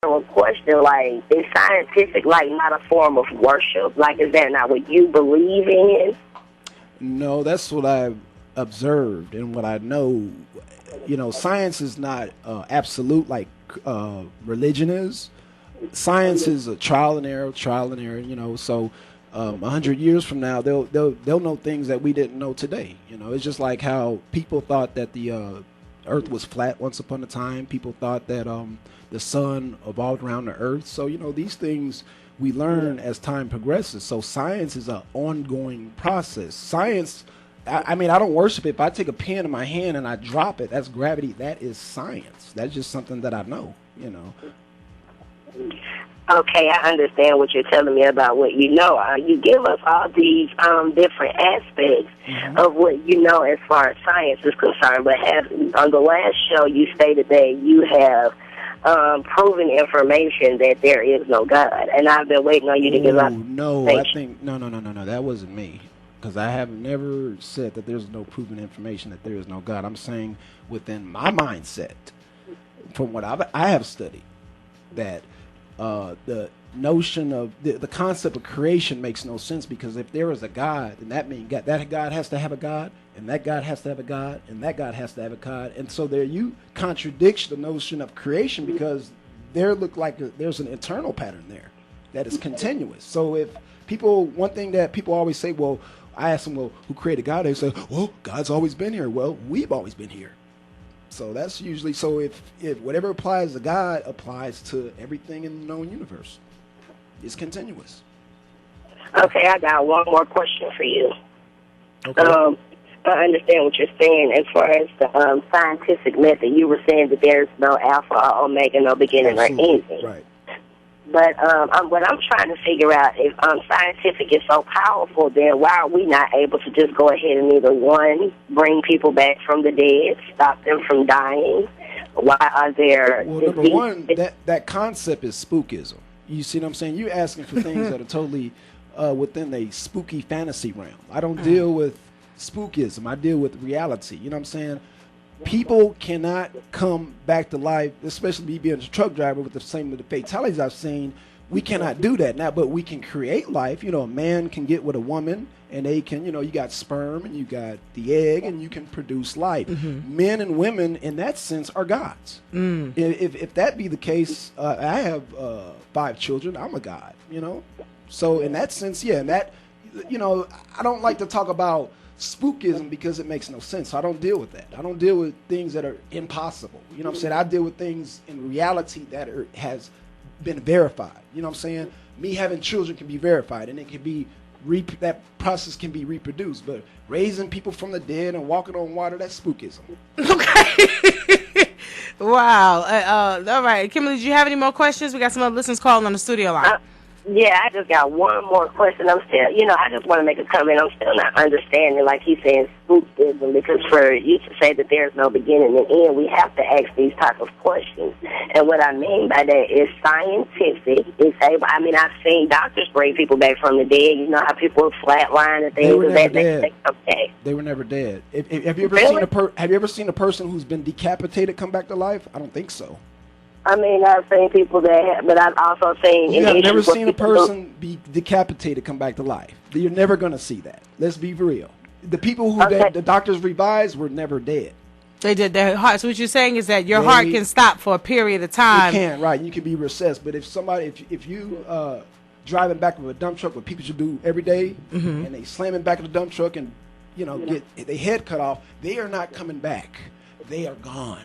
a question, like, is scientific, like, not a form of worship? Like, is that not what you believe in? No, that's what I've observed and what I know. You know, science is not absolute like religion is. Science is a trial and error. You know, so 100 years from now, they'll know things that we didn't know today. You know, it's just like how people thought that the Earth was flat once upon a time. People thought that the sun evolved around the Earth. So you know, these things we learn as time progresses. So science is an ongoing process. Science. I mean, I don't worship it. If I take a pen in my hand and I drop it, that's gravity. That is science. That's just something that I know, you know. Okay, I understand what you're telling me about what you know. You give us all these different aspects of what you know as far as science is concerned, but on the last show you stated that you have proven information that there is no God, and I've been waiting on you to give up. No, I think no, that wasn't me. Because I have never said that there's no proven information that there is no God. I'm saying within my mindset, from what I have studied, that the notion of the concept of creation makes no sense, because if there is a God, then that means that God has to have a God, and that God has to have a God, and that God has to have a God. And so there you contradict the notion of creation, because there look like there's an internal pattern there that is continuous. So if people, one thing that people always say, well, I ask them, well, who created God? They say, well, God's always been here. Well, we've always been here. So that's usually, so if whatever applies to God applies to everything in the known universe. It's continuous. Okay, I got one more question for you. Okay. I understand what you're saying as far as the scientific method. You were saying that there's no alpha or omega, no beginning or ending. Right. But what I'm trying to figure out is scientific is so powerful, then why are we not able to just go ahead and either, one, bring people back from the dead, stop them from dying? Why are there... Well, number one, that concept is spookism. You see what I'm saying? You're asking for things that are totally within a spooky fantasy realm. I don't deal with spookism. I deal with reality. You know what I'm saying? People cannot come back to life, especially me being a truck driver with the fatalities I've seen. We cannot do that now, but we can create life. You know, a man can get with a woman, and they can, you know, you got sperm and you got the egg, and you can produce life. Men and women, in that sense, are gods. If that be the case, I have 5 children. I'm a god, you know. So in that sense, yeah, and that, you know, I don't like to talk about spookism because it makes no sense. So I don't deal with that. I don't deal with things that are impossible. You know what I'm saying? I deal with things in reality that has been verified. You know what I'm saying? Me having children can be verified, and it can be that process can be reproduced. But raising people from the dead and walking on water, that's spookism. Okay. Wow. All right. Kimberly, do you have any more questions? We got some other listeners calling on the studio line. Yeah, I just got one more question. I'm still, you know, I just want to make a comment. I'm still not understanding, like he's saying, spookism, because for you to say that there's no beginning and end, we have to ask these type of questions. And what I mean by that is scientific. It's able, I mean, I've seen doctors bring people back from the dead. You know how people flatline and things of that nature. Okay. They were never dead. Have you ever seen a person who's been decapitated come back to life? I don't think so. I mean, I've seen people that, but I've also seen... You have never seen a person be decapitated come back to life. You're never going to see that. Let's be real. The people who the doctors revised were never dead. They did their heart. So what you're saying is that your heart can stop for a period of time. You can, right. You can be recessed. But if you driving back with a dump truck, what people should do every day, and they slamming back in the dump truck and, you know, get their head cut off, they are not coming back. They are gone.